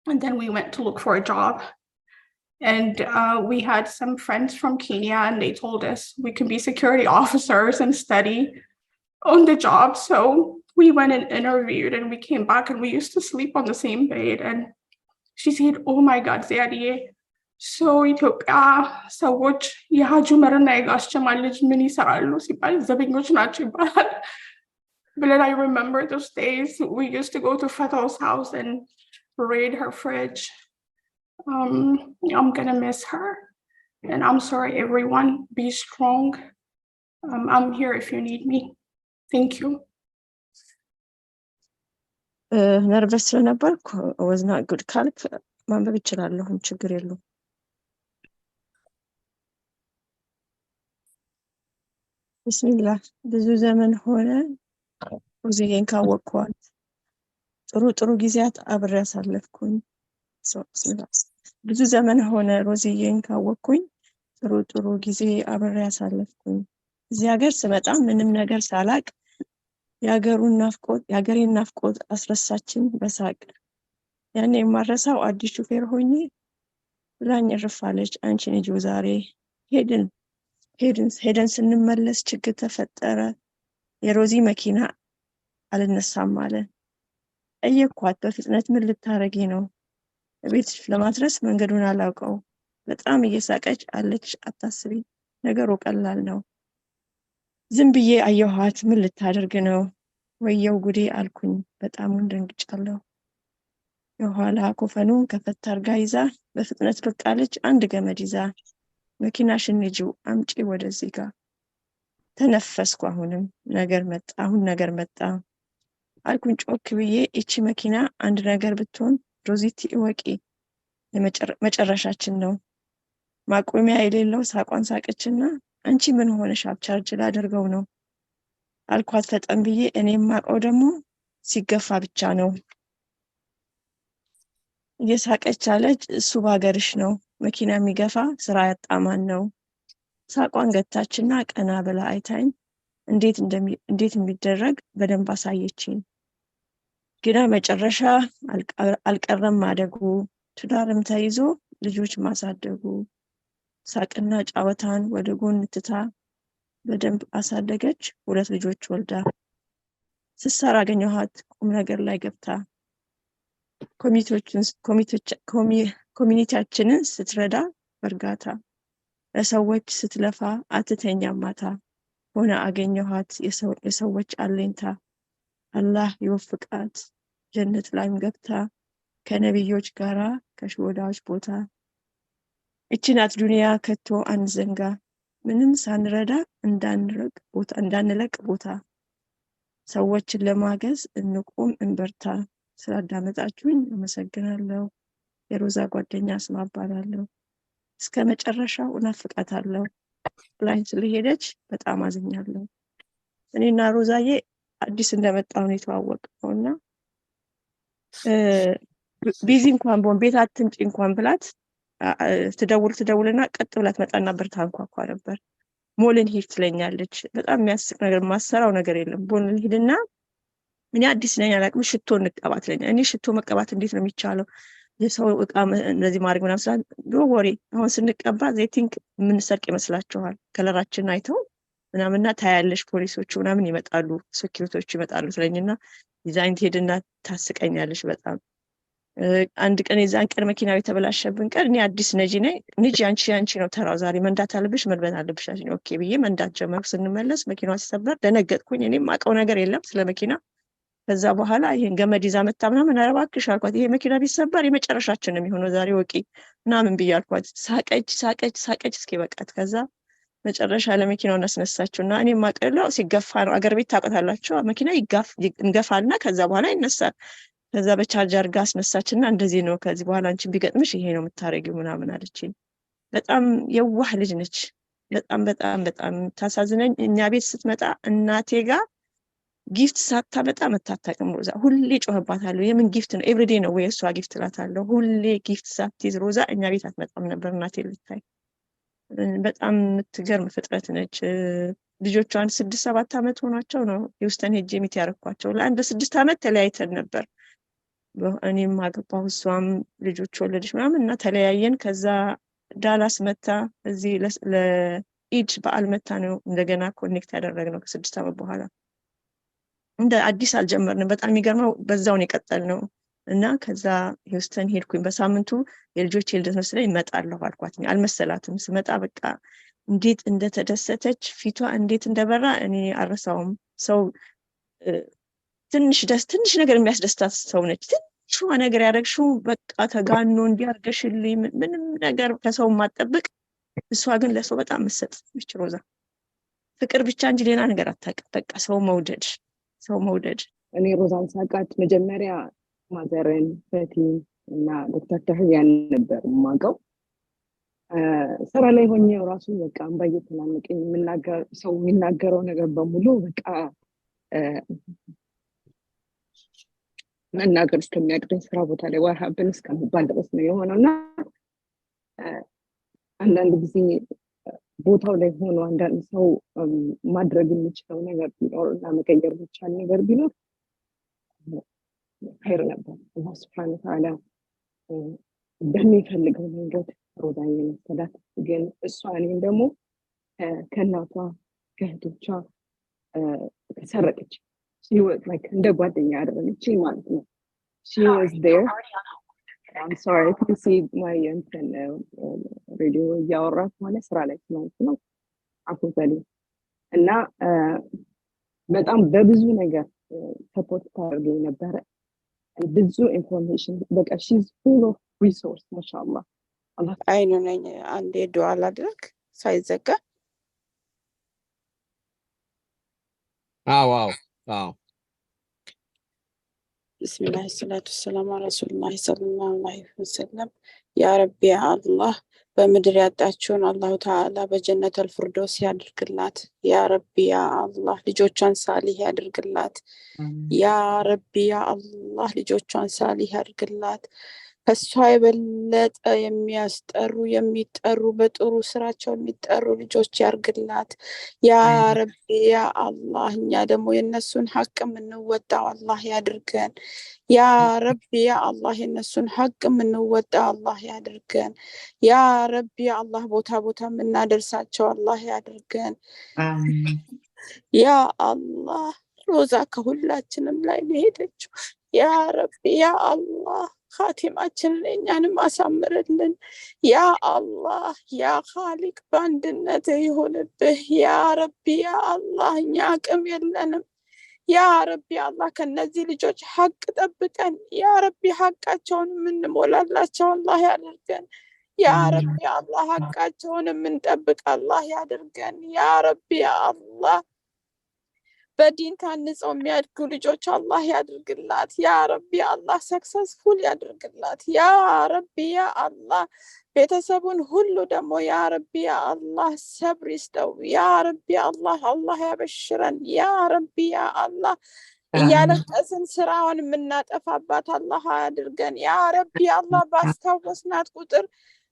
And then we went to look for a job. And we had some friends from Kenya, and they told us we can be security officers and study on the job. So we went and interviewed, and we came back, and we used to sleep on the same bed. And she said, "Oh my God, Ziadiye, so Ethiopia, ሰዎች የሀጁ መርና የጋስቸማ ልጅ ምን ይሰራሉ ሲባል ዘበኞች ናቸው ይባላል." But then I remember those days. We used to go to Fatah's house and raid her fridge. I'm gonna miss her, and I'm sorry, everyone. Be strong. I'm here if you need me. Thank you. ነርቨስ ስለነበርኩ was not good ካልክ ማንበብ ይችላለሁ፣ ችግር የለውም። ብስሚላህ ብዙ ዘመን ሆነ ሮዚዬን ካወቅኳት፣ ጥሩ ጊዜያት አብሬ ያሳለፍኩኝ። ብዙ ዘመን ሆነ ሮዚዬን ካወቅኩኝ፣ ጥሩ ጊዜ አብሬ ያሳለፍኩኝ። እዚህ ሀገር ስመጣ ምንም ነገር ሳላቅ የሀገሬን ናፍቆት አስረሳችኝ በሳቅ። ያኔ የማረሳው አዲስ ሹፌር ሆኜ ብላኝ እርፋለች፣ አንቺ ነጂው ዛሬ ሄድን ስንመለስ ችግር ተፈጠረ። የሮዚ መኪና አልነሳም አለ። ጠየኳት በፍጥነት ምን ልታረጊ ነው? ቤትሽ ለማድረስ መንገዱን አላውቀው። በጣም እየሳቀች አለች። አታስቢ፣ ነገሩ ቀላል ነው። ዝም ብዬ አየኋት። ምን ልታደርግ ነው? ወየው ጉዴ አልኩኝ። በጣም ደንግጫለሁ። የኋላ ኮፈኑን ከፈት አርጋ ይዛ በፍጥነት ብቅ አለች። አንድ ገመድ ይዛ መኪናሽን ንጂው አምጪ ወደዚህ ጋር። ተነፈስኩ። አሁንም ነገር መጣ አልኩኝ ጮክ ብዬ። እቺ መኪና አንድ ነገር ብትሆን ሮዚቲ እወቂ፣ መጨረሻችን ነው። ማቆሚያ የሌለው ሳቋን ሳቀችና አንቺ ምን ሆነሽ? ቻርጅ ላደርገው ነው አልኳት ፈጠን ብዬ። እኔም ማቀው ደግሞ ሲገፋ ብቻ ነው። እየሳቀች አለች። እሱ ባገርሽ ነው መኪና የሚገፋ ስራ ያጣማን ነው። ሳቋን ገታችና ቀና ብላ አይታኝ እንዴት እንደሚደረግ በደንብ አሳየችኝ። ግና መጨረሻ አልቀረም ማደጉ፣ ትዳርም ተይዞ ልጆች ማሳደጉ። ሳቅና ጫወታን ወደ ጎን ትታ በደንብ አሳደገች። 2 ልጆች ወልዳ ስሰራ አገኘኋት ቁም ነገር ላይ ገብታ። ኮሚኒቲያችንን ስትረዳ በእርጋታ፣ ለሰዎች ስትለፋ አትተኛም ማታ። ሆነ አገኘኋት የሰዎች አለኝታ። አላህ ይወፍቃት ጀነት ላይም ገብታ ከነብዮች ጋራ ከሽወዳዎች ቦታ። እቺ ናት ዱንያ ከቶ አንዘንጋ፣ ምንም ሳንረዳ እንዳንለቅ ቦታ። ሰዎችን ለማገዝ እንቁም እንበርታ። ስላዳመጣችሁኝ አመሰግናለሁ። የሮዛ ጓደኛ አስማ እባላለሁ። እስከ መጨረሻው እናፍቃታለሁ። ላይ ስለሄደች በጣም አዝኛለሁ። እኔና ሮዛዬ አዲስ እንደመጣው ነው የተዋወቅነውና ቢዚ እንኳን ቦን ቤት አትምጪ እንኳን ብላት ትደውልና ቀጥ ብላ ትመጣና ብርታ አንኳኳ ነበር። ሞልን ሂድ ትለኛለች። በጣም የሚያስቅ ነገር ማሰራው ነገር የለም። ቦልን ሂድና እኔ አዲስ ነኝ አላውቅም፣ ሽቶ እንቀባ ትለኛለች። እኔ ሽቶ መቀባት እንዴት ነው የሚቻለው? የሰው እቃ እንደዚህ ማድረግ ምናምን ስላት ዶ ወሬ አሁን ስንቀባ ዜቲንግ የምንሰርቅ ይመስላችኋል? ከለራችን አይተው ምናምንና ታያለሽ፣ ፖሊሶቹ ምናምን ይመጣሉ፣ ሴኩሪቲዎቹ ይመጣሉ ትለኝና ዲዛይን ትሄድና ታስቀኛለች በጣም። አንድ ቀን የዛን ቀን መኪናው የተበላሸብን ቀን እኔ አዲስ ነጂ ነኝ። ንጂ አንቺ ነው ተራው፣ ዛሬ መንዳት አለብሽ መልበስ አለብሽ አለኝ። ኦኬ ብዬ መንዳት ጀመርኩ። ስንመለስ መኪናዋ ሲሰበር ደነገጥኩኝ። እኔም አውቀው ነገር የለም ስለ መኪና። ከዛ በኋላ ይሄን ገመድ ይዛ መጣ ምናምን። ኧረ እባክሽ አልኳት፣ ይሄ መኪና ቢሰበር የመጨረሻችን ነው የሚሆነው ዛሬ ወቂ ምናምን ብዬ አልኳት። ሳቀች እስኪ በቃት። ከዛ መጨረሻ ለመኪናውን አስነሳችውና እኔም ማቀለው ሲገፋ ነው። አገር ቤት ታውቃላችሁ፣ መኪና እንገፋልና ከዛ በኋላ ይነሳል። ከዛ በቻርጀር ጋር አስነሳችና እንደዚህ ነው ከዚህ በኋላ አንቺ ቢገጥምሽ ይሄ ነው የምታረጊው ምናምን አለችኝ። በጣም የዋህ ልጅ ነች። በጣም ታሳዝነኝ። እኛ ቤት ስትመጣ እናቴ ጋር ጊፍት ሳታመጣ መታታቅም ሮዛ ሁሌ ጮህባታለሁ። የምን ጊፍት ነው? ኤቭሪዴ ነው ወይ እሷ ጊፍት እላታለሁ። ሁሌ ጊፍት ሳትይዝ ሮዛ እኛ ቤት አትመጣም ነበር እናቴ ልታይ። በጣም የምትገርም ፍጥረት ነች። ልጆቿን 6-7 ዓመት ሆኗቸው ነው የውስተን ሄጄ ሚት ያረኳቸው። ለአንድ 6 ዓመት ተለያይተን ነበር። እኔም አገባሁ እሷም ልጆች ወለደች ምናምን እና ተለያየን። ከዛ ዳላስ መታ እዚህ ለኢድ በዓል መታ ነው እንደገና ኮኔክት ያደረግነው ከ6 ዓመት በኋላ። እንደ አዲስ አልጀመርንም። በጣም የሚገርመው በዛውን የቀጠልነው እና ከዛ ሂውስተን ሄድኩኝ። በሳምንቱ የልጆች ልደት መስለኝ እመጣለሁ አልኳት። አልመሰላትም። ስመጣ በቃ እንዴት እንደተደሰተች ፊቷ እንዴት እንደበራ እኔ አረሳውም። ሰው ትንሽ ነገር የሚያስደስታት ሰው ነች። ትንሿ ነገር ያደረግሽው በቃ ተጋኖ እንዲያርገሽልኝ ምንም ነገር ከሰው ማጠብቅ። እሷ ግን ለሰው በጣም መሰጥ ነች ሮዛ። ፍቅር ብቻ እንጂ ሌላ ነገር አታውቅም። በቃ ሰው መውደድ። እኔ ሮዛን ሳቃት መጀመሪያ ማዘርን ፈቲን እና ዶክተር ተህያን ነበር የማውቀው። ስራ ላይ ሆኜ ራሱ በቃ እንባ እየተናነቀኝ ሰው የሚናገረው ነገር በሙሉ በቃ መናገር እስከሚያቅተኝ ስራ ቦታ ላይ ዋርሀብን እስከሚባል ድረስ ነው የሆነው እና አንዳንድ ጊዜ ቦታው ላይ ሆኖ አንዳንድ ሰው ማድረግ የሚችለው ነገር ቢኖር እና መቀየር የሚቻል ነገር ቢኖር ኸይር ነበር። አላህ ሱብሓነሁ ወተዓላ በሚፈልገው መንገድ ሮዛን የመሰላት ግን እሷ እኔም ደግሞ ከእናቷ ከእህቶቿ ተሰረቀች። she was like እንደ ጓደኛ አደረገች ማለት ነው። she was there. I'm sorry if you see my radio እያወራች ማለት ስራ ላይ ስለሆንኩ ነው። አፎተሊ እና በጣም በብዙ ነገር ሰፖርት ታደርገኝ ነበረ። ብዙ ኢንፎርሜሽን በቃ she's full of resource ማሻአላህ። አይኑ ነኝ አንዴ ዱዓ ላድርግ ሳይዘጋ። አዎ بسم الله الصلاة والسلام على رسول الله صلى الله عليه وسلم يا ربي يا الله በምድር ያጣችውን አላሁ ተዓላ በጀነተል ፊርደውስ ያድርግላት። ያ ረቢ ያ አላህ ልጆቿን ሳሊህ ያድርግላት። ያ ረቢ ያ አላህ ልጆቿን ሳሊህ ያድርግላት። ከሷ የበለጠ የሚጠሩ በጥሩ ስራቸው የሚጠሩ ልጆች ያርግላት። ያ ረቢ ያ አላህ እኛ ደግሞ የነሱን ሐቅ የምንወጣው አላህ ያድርገን። ያ ረቢ ያ አላህ የነሱን ሐቅ የምንወጣው አላህ ያድርገን። ያ ረቢ ያ አላህ ቦታ የምናደርሳቸው አላህ ያድርገን። ያ አላህ ሮዛ ከሁላችንም ላይ ሄደችው። ያ ረቢ ያ አላህ ኻቲማችንን እኛንም አሳምርልን። ያ አላህ ያ ኻሊቅ በአንድነት ይሁንብህ። ያ ረቢ ያ አላህ እኛ አቅም የለንም። ያ ረቢ አላህ ከነዚህ ልጆች ሐቅ ጠብቀን። ያ ረቢ ሐቃቸውን የምንሞላላቸው አላህ ያድርገን። ያ ረቢ አላህ ሐቃቸውን የምንጠብቅ አላህ ያድርገን። ያ ረቢ አላህ በዲን ታንጸው የሚያድጉ ልጆች አላህ ያድርግላት። ያ ረቢ አላህ ሰክሰስፉል ያድርግላት። ያ ረቢ ያ አላህ ቤተሰቡን ሁሉ ደግሞ ያ ረቢ ያ አላህ ሰብር ይስጠው። ያ ረቢ አላህ ያበሽረን። ያ ረቢ ያ አላህ እያለቀስን ስራውን የምናጠፋባት አላህ ያድርገን። ያ ረቢ አላህ ባስታወስናት ቁጥር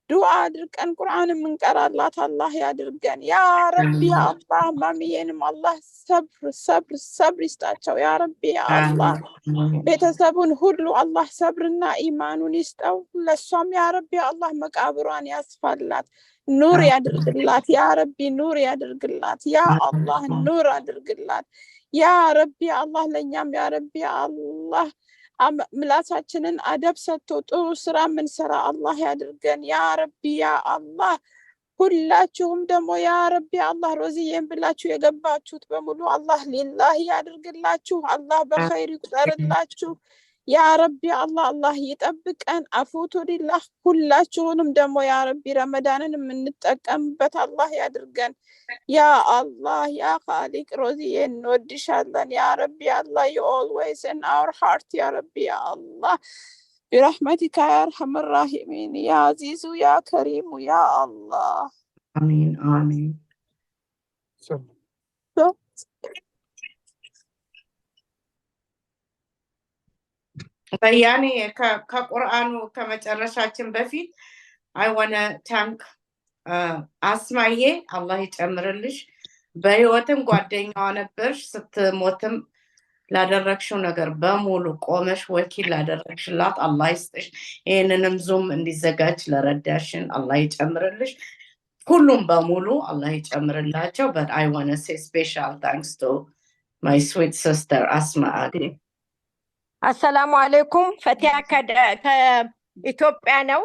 ዱዓ አድርገን ቁርአን የምንቀራላት አላህ ያድርገን። ያ ረቢ አላህ ማሚዬንም አላህ ሰብር ይስጣቸው። ያ ረቢ አላህ ቤተሰቡን ሁሉ አላህ ሰብርና ኢማኑን ይስጠው። ለሷም ያ ረቢ አላህ መቃብሯን ያስፋላት፣ ኑር ያድርግላት። ያ ረቢ ኑር ያድርግላት። ያ አላህ ኑር አድርግላት። ያ ረቢ አላህ ለኛም ያ ረቢ አላህ ምላሳችንን አደብ ሰጥቶ ጥሩ ስራ ምንሰራ አላህ ያድርገን። ያ ረቢ ያ አላህ ሁላችሁም ደግሞ ያ ረቢ አላህ ሮዚዬን ብላችሁ የገባችሁት በሙሉ አላህ ሊላህ ያድርግላችሁ። አላህ በኸይር ይቁጠርላችሁ። ያ ረቢ አላህ ይጠብቀን። አፉቱ ሊላህ ሁላችሁንም ደግሞ ያ ረቢ ረመዳንን የምንጠቀምበት አላህ ያድርገን። ያ አላህ ያ ኻሊቅ ሮዚዬን እንወድሻለን። ያ ረቢ አላህ you always in our heart ያ ረቢ አላህ برحمتك يا أرحم الراحمين يا عزيز يا كريم يا الله آمين آمين ያኔ ከቁርአኑ ከመጨረሻችን በፊት I want to thank አስማዬ አላህ ይጨምርልሽ። በህይወትም ጓደኛዋ ነበርሽ፣ ስትሞትም ላደረግሽው ነገር በሙሉ ቆመሽ ወኪል ላደረግሽላት አላህ ይስጥሽ። ይህንንም ዙም እንዲዘጋጅ ለረዳሽን አላህ ይጨምርልሽ። ሁሉም በሙሉ አላህ ይጨምርላቸው። but I want to say special thanks to my sweet sister Asma Adi. አሰላሙ አለይኩም። ፈቲያ ከኢትዮጵያ ነው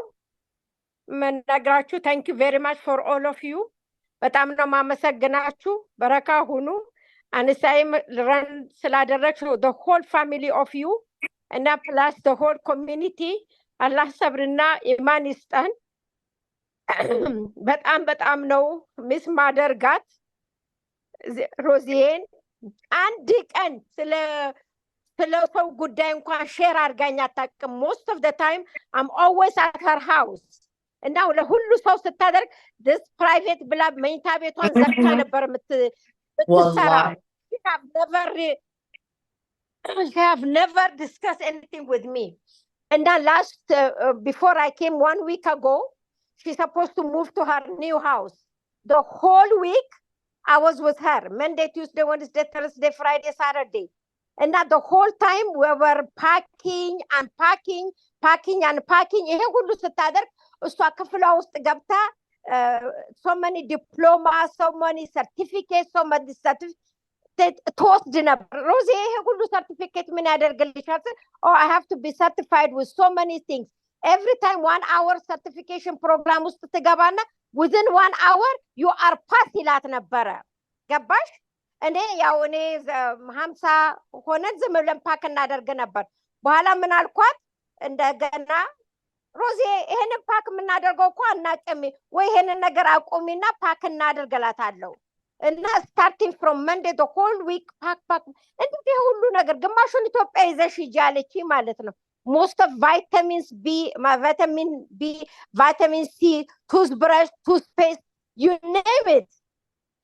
የምነግራችሁ። ታንክ ዩ ቬሪ ማች ፎር ኦል ኦፍ ዩ። በጣም ነው ማመሰግናችሁ። በረካ ሁኑ። አንሳይም ረን ስላደረግሽው the whole family of you እና ፕላስ the whole community አላህ ሰብርና ኢማን ይስጠን። በጣም ነው ሚስ ማደርጋት ሮዚዬን። አንድ ቀን ስለ ሰው ጉዳይ እንኳን ሼር አድርጋኝ አታውቅም። most of the time I'm always at her house እና ለሁሉ ሰው ስታደርግ this private ብላ መኝታ ቤቷን ዘግታ ነበር የምትሰራ። She have never discussed anything with me. And then before I came 1 week ago, she's supposed to move to her new house. The whole week I was with her. Monday, Tuesday, Wednesday, Thursday, Friday, Saturday. And that the whole time we were packing and packing. ይሄ ሁሉ ስታደርግ እሷ ክፍሏ ውስጥ ገብታ so many diplomas, so many certificates, so many ትወስድ ነበር። ሮዚ ይሄ ሁሉ ሰርቲፊኬት ምን ያደርግልሻል? Oh, I have to be certified with so many things. Every time 1 hour certification program ውስጥ ትገባና within 1 hour you are pass ይላት ነበረ። ገባሽ? እኔ ያው እኔ 50 ሆነን ዝም ብለን ፓክ እናደርግ ነበር። በኋላ ምን አልኳት እንደገና ሮዚ ይሄንን ፓክ የምናደርገው እኮ አናውቅም ወይ ይሄንን ነገር አቆሚና ፓክ እናደርግላታለሁ እና starting from Monday the whole week ፓክ እንዴ ሁሉ ነገር ግማሹን ኢትዮጵያ ይዘሽ ሂጂ አለች ማለት ነው። most of vitamins B, vitamin B, vitamin C, toothbrush, toothpaste, you name it.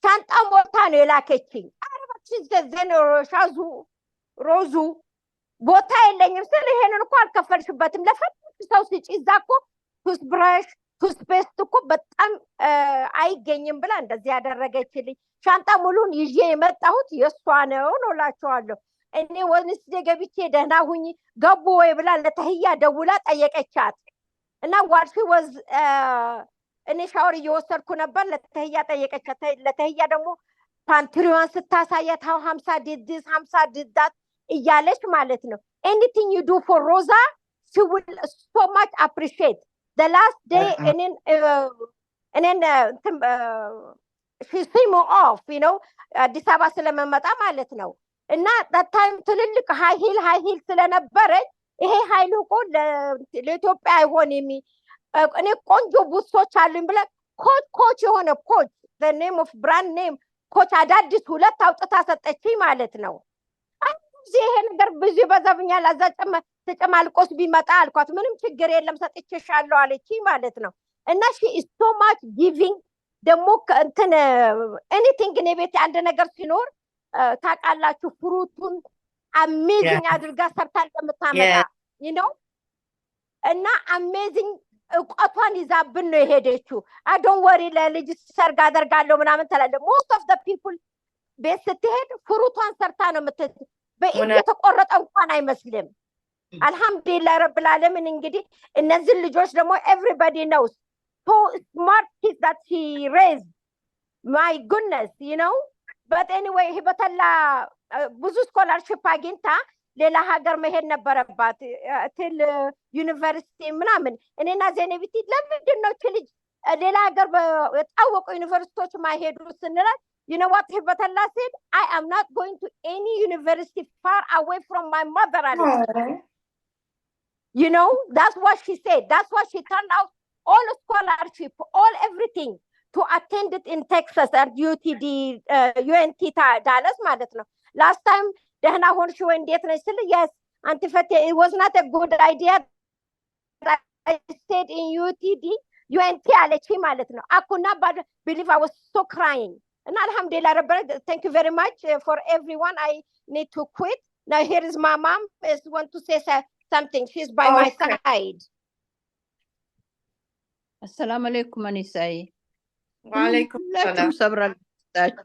ሻንጣ ሞልታ ነው የላከችኝ። አረባችን ዘዘን ሻዙ ሮዙ ቦታ የለኝም ስል ይሄንን እኮ አልከፈልሽበትም ለፈለግሽ ሰው ስጪ። እዛ እኮ ቱስብራሽ ቱስፔስት እኮ በጣም አይገኝም ብላ እንደዚህ ያደረገችልኝ። ሻንጣ ሙሉን ይዤ የመጣሁት የእሷ ነው እላቸዋለሁ። እኔ ወንስ ገብቼ ደህና ሁኚ ገቡ ወይ ብላ ለተህያ ደውላ ጠየቀቻት እና ዋልሽ ወዝ እኔ ሻወር እየወሰድኩ ነበር። ለተህያ ጠየቀቻት። ለተህያ ደግሞ ፓንትሪዋን ስታሳያት 50 did this 50 did that እያለች ማለት ነው። anything you do for Roza she will so much appreciate. The last day and then she see me off, you know, አዲስ አበባ ስለመመጣ ማለት ነው። እና that time ትልልቅ ሃይ ሂል ስለነበረ ይሄ ሃይል እኮ ለኢትዮጵያ አይሆንም። እኔ ቆንጆ ቡትሶች አሉኝ ብለ ኮች የሆነ ኮች the name of brand name ኮች አዳዲስ 2 አውጥታ ሰጠችኝ ማለት ነው። ይሄ ነገር ብዙ በዛብኛል አዛጨም ተጨማልቆስ ቢመጣ አልኳት ምንም ችግር የለም ሰጥቼሻለሁ አለችኝ ማለት ነው። እና she is so much giving ደግሞ እንትን anything እኔ ቤት አንድ ነገር ሲኖር ታውቃላችሁ ፍሩቱን አሜዚንግ አድርጋ ሰርታ እንደምታመጣ you know እና አሜዚንግ እውቀቷን ይዛብን ነው የሄደችው። I don't worry ለልጅ ሰርግ አደርጋለሁ ምናምን ተላለ most of the people ቤት ስትሄድ ፍሩቷን ሰርታ ነው የምትት በእየተቆረጠ እንኳን አይመስልም። አልহামዱሊላህ ረብል ዓለሚን። እንግዲህ እነዚህ ልጆች ደግሞ everybody knows so smart kids that she raised, my goodness, you know. but anyway በተላ ብዙ ስኮላርሺፕ አግኝታ ሌላ ሀገር መሄድ ነበረባት ትል ዩኒቨርሲቲ ምናምን። እኔና ዜኔቢቲ ለምንድን ነው ልጅ ሌላ ሀገር በታወቁ ዩኒቨርሲቲዎች ማይሄዱ ስንላት you know what Hibatalla said? I am not going to any university far away from my mother. You know, that's what she said. That's what she turned out all scholarship, all everything to attend it in Texas at UTD, UNT Dallas. Last time, yes, it was not a good idea. I stayed in UTD, UNT. I could not believe I was so crying. And alhamdulillah, thank you very much for everyone. I need to quit. Now here is my mom is want to say something. She's by my side. Assalamu alaikum አኒሳይ። ወአለይኩም ሰላም። ሰብራላችሁ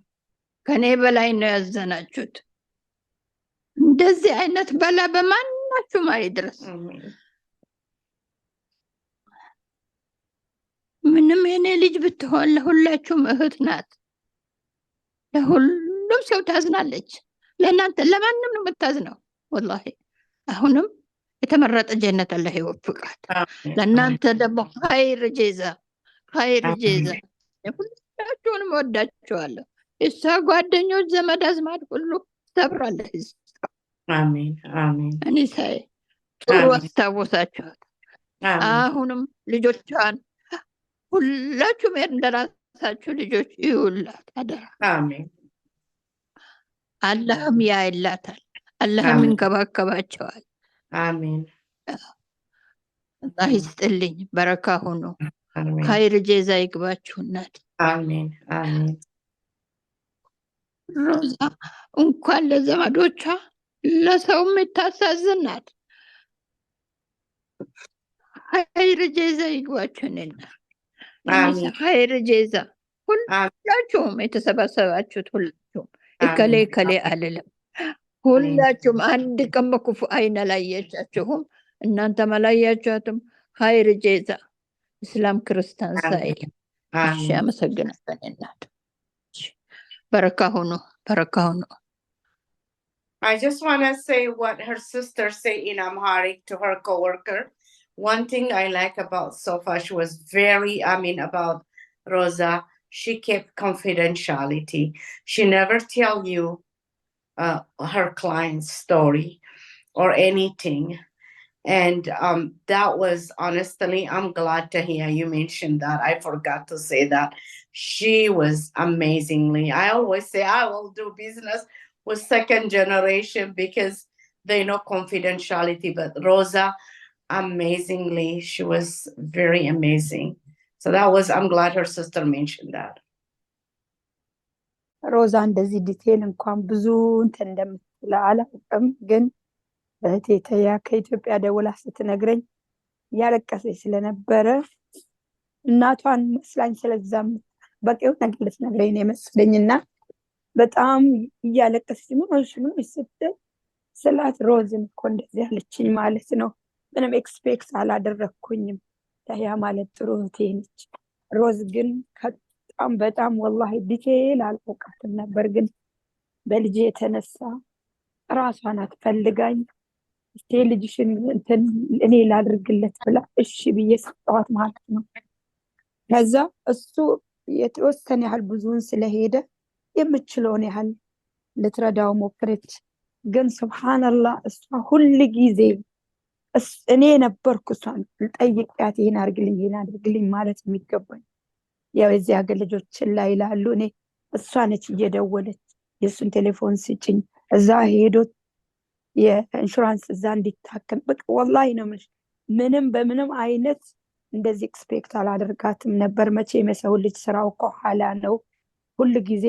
ከኔ በላይ ነው ያዘናችሁት። እንደዚህ አይነት በላ በማናችሁም አይድረስ። ምንም የኔ ልጅ ብትሆን ለሁላችሁም እህት ናት። ለሁሉም ሰው ታዝናለች። ለእናንተ ለማንም ነው የምታዝነው። ወላሂ አሁንም የተመረጠ ጀነት አላህ ይወፍቃት። ለእናንተ ደግሞ ኸይር ጀዛ ሁላችሁንም ወዳችኋለሁ። እሷ ጓደኞች፣ ዘመድ አዝማድ ሁሉ ሰብር አላህ ይስጣ። አሜን አሜን። አኒሳይ ጥሩ አስታወሳችኋት። አሁንም ልጆቿን ሁላችሁም እንደራሳችሁ ልጆች ይውላት አደራ። አሜን። አላህም ያይላታል፣ አላህም ይንከባከባቸዋል። አሜን። አላህ ይስጥልኝ፣ በረካ ሁኑ፣ ኸይር ጀዛ ይግባችሁ እናት። አሜን አሜን። ሮዛ እንኳን ለዘመዶቿ ለሰውም የምታሳዝን ናት። ኸይር ጀዛ ይግባችሁ እናት። ኸይር ጀዛ ሁላችሁም የተሰባሰባችሁት ሁላችሁም እከሌ እከሌ አልልም። ሁላችሁም አንድ ቀን በክፉ አይን አላየቻችሁም፣ እናንተም አላያችኋትም። ኸይር ጀዛ እስላም ክርስቲያን ሳይል። እሺ አመሰግናለሁ እናት። በረካ ሁኑ፣ በረካ ሁኑ። I just want to say what her sister say in Amharic to her coworker. One thing I like about Sofa, she was very, about Roza, she kept confidentiality. She never tell you her client's story or anything. And that was honestly, I'm glad to hear you mention that. I forgot to say that. She was amazingly, I always say I will do business with second generation because they know confidentiality. But Roza, amazingly, she was very amazing. So that was, I'm glad her sister mentioned that. ሮዛ እንደዚህ ዲቴል እንኳን ብዙ እንትን እንደምትል አላውቅም፣ ግን እህቴ ተያ ከኢትዮጵያ ደውላ ስትነግረኝ እያለቀሰች ስለነበረ እናቷን መስላኝ ስለዛም በቂው ነገር ልትነግረኝ ነው የመሰለኝና በጣም እያለቀሰች ምን ስትል ስላት ሮዝን እኮ እንደዚህ ያለችኝ ማለት ነው። ምንም ኤክስፔክት አላደረኩኝም። ተያ ማለት ጥሩ እህቴ ነች። ሮዝ ግን በጣም ወላሂ ዲቴል አላውቃትም ነበር፣ ግን በልጄ የተነሳ ራሷን አትፈልጋኝ እስቲ ልጅሽን እንትን እኔ ላድርግለት ብላ እሺ ብዬ ሰጠኋት ማለት ነው። ከዛ እሱ የተወሰነ ያህል ብዙውን ስለሄደ የምችለውን ያህል ልትረዳው ሞክረች። ግን ሱብሃንአላህ እሷ ሁል ጊዜ እኔ ነበርኩ እሷን ልጠይቃት ይሄን አድርግልኝ ማለት የሚገባኝ። ያው የዚህ ሀገር ልጆች ላይ ይላሉ፣ እኔ እሷ ነች እየደወለች የእሱን ቴሌፎን ስጭኝ እዛ ሄዶ የኢንሹራንስ እዛ እንዲታከም በቃ ወላሂ ነው የምልሽ። ምንም በምንም አይነት እንደዚህ ኤክስፔክት አላደርጋትም ነበር። መቼም የሰው ልጅ ስራው ከኋላ ነው። ሁል ጊዜ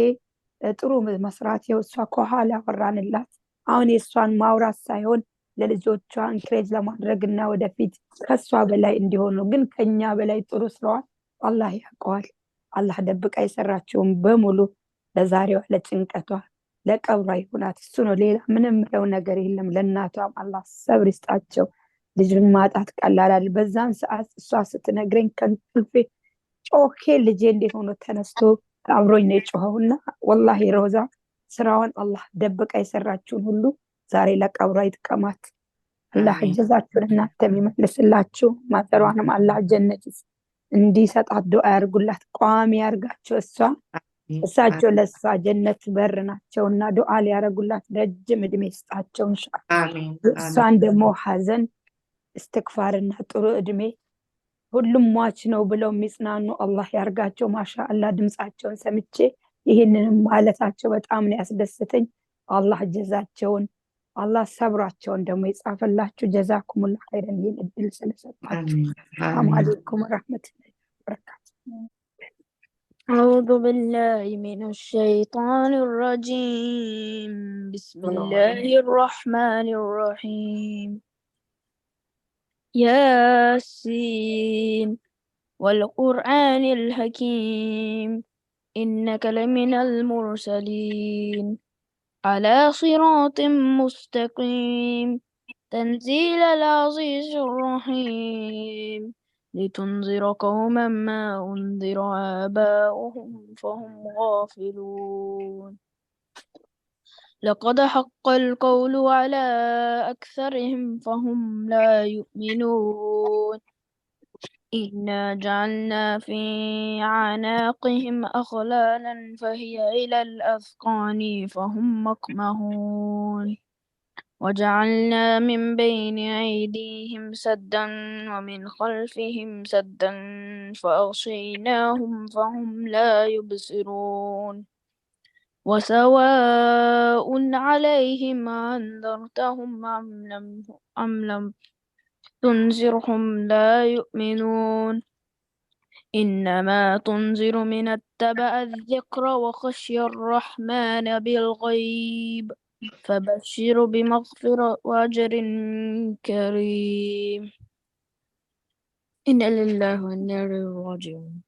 ጥሩ መስራት ያው እሷ ከኋላ ወራንላት። አሁን የእሷን ማውራት ሳይሆን ለልጆቿ ኢንክሬጅ ለማድረግና ወደፊት ከሷ በላይ እንዲሆኑ፣ ግን ከኛ በላይ ጥሩ ስራዋል አላህ ያውቀዋል። አላህ ደብቃ የሰራችውን በሙሉ ለዛሬዋ ለጭንቀቷ ለቀብሯ ይሁናት። እሱ ነው፣ ሌላ ምንም ምለው ነገር የለም። ለእናቷም አላህ ሰብር ይስጣቸው። ልጅን ማጣት ቀላል አይደል። በዛን ሰዓት እሷ ስትነግረኝ ከእንቅልፌ ጮኬ ልጄ እንዴት ሆኖ ተነስቶ አብሮኝ ነው የጮኸውና ወላሂ ሮዛ ስራዋን አላህ ደብቃ የሰራችውን ሁሉ ዛሬ ለቀብሯ ይጥቀማት። አላህ ጀዛችሁን እናንተም ይመልስላችሁ። ማጠሯንም አላህ ጀነት እንዲሰጣት ዱዓ ያርጉላት፣ ቋሚ ያርጋቸው። እሳቸው ለእሷ ጀነት በር ናቸውና ዱዓ ሊያረጉላት ረጅም እድሜ ይስጣቸው ኢንሻአላህ። እሷን ደግሞ ሐዘን እስትግፋርና ጥሩ እድሜ ሁሉም ሟች ነው ብለው የሚጽናኑ አላህ ያርጋቸው። ማሻአላህ ድምጻቸውን ሰምቼ ይህንንም ማለታቸው በጣም ነው ያስደስተኝ። አላህ ጀዛቸውን አላህ ሰብራቸውን ደግሞ ይጻፈላችሁ። ጀዛኩሙላህ ኸይረን ይህን እድል ስለሰጣችሁ። ሰላም አለይኩም ወራህመቱላሂ ወበረካቱሁ። أعوذ بالله من الشيطان الرجيم. بسم الله الرحمن الرحيم. ياسين والقرآن الحكيم إنك لمن المرسلين على صراط مستقيم تنزيل العزيز الرحيم لتنذر قوما ما أنذر آباؤهم فهم غافلون لقد حق القول على أكثرهم فهم لا يؤمنون إنا جعلنا في أعناقهم أغلالا فهي إلى الأذقان فهم مقمحون وجعلنا من بين أيديهم سدا ومن خلفهم سدا فأغشيناهم فهم لا يبصرون وسواء عليهم أنذرتهم أم لم تنذرهم لا يؤمنون إنما تنذر من اتبع الذكر وخشي الرحمن بالغيب فبشر بمغفرة وأجر كريم إن لله وإنا إليه راجعون.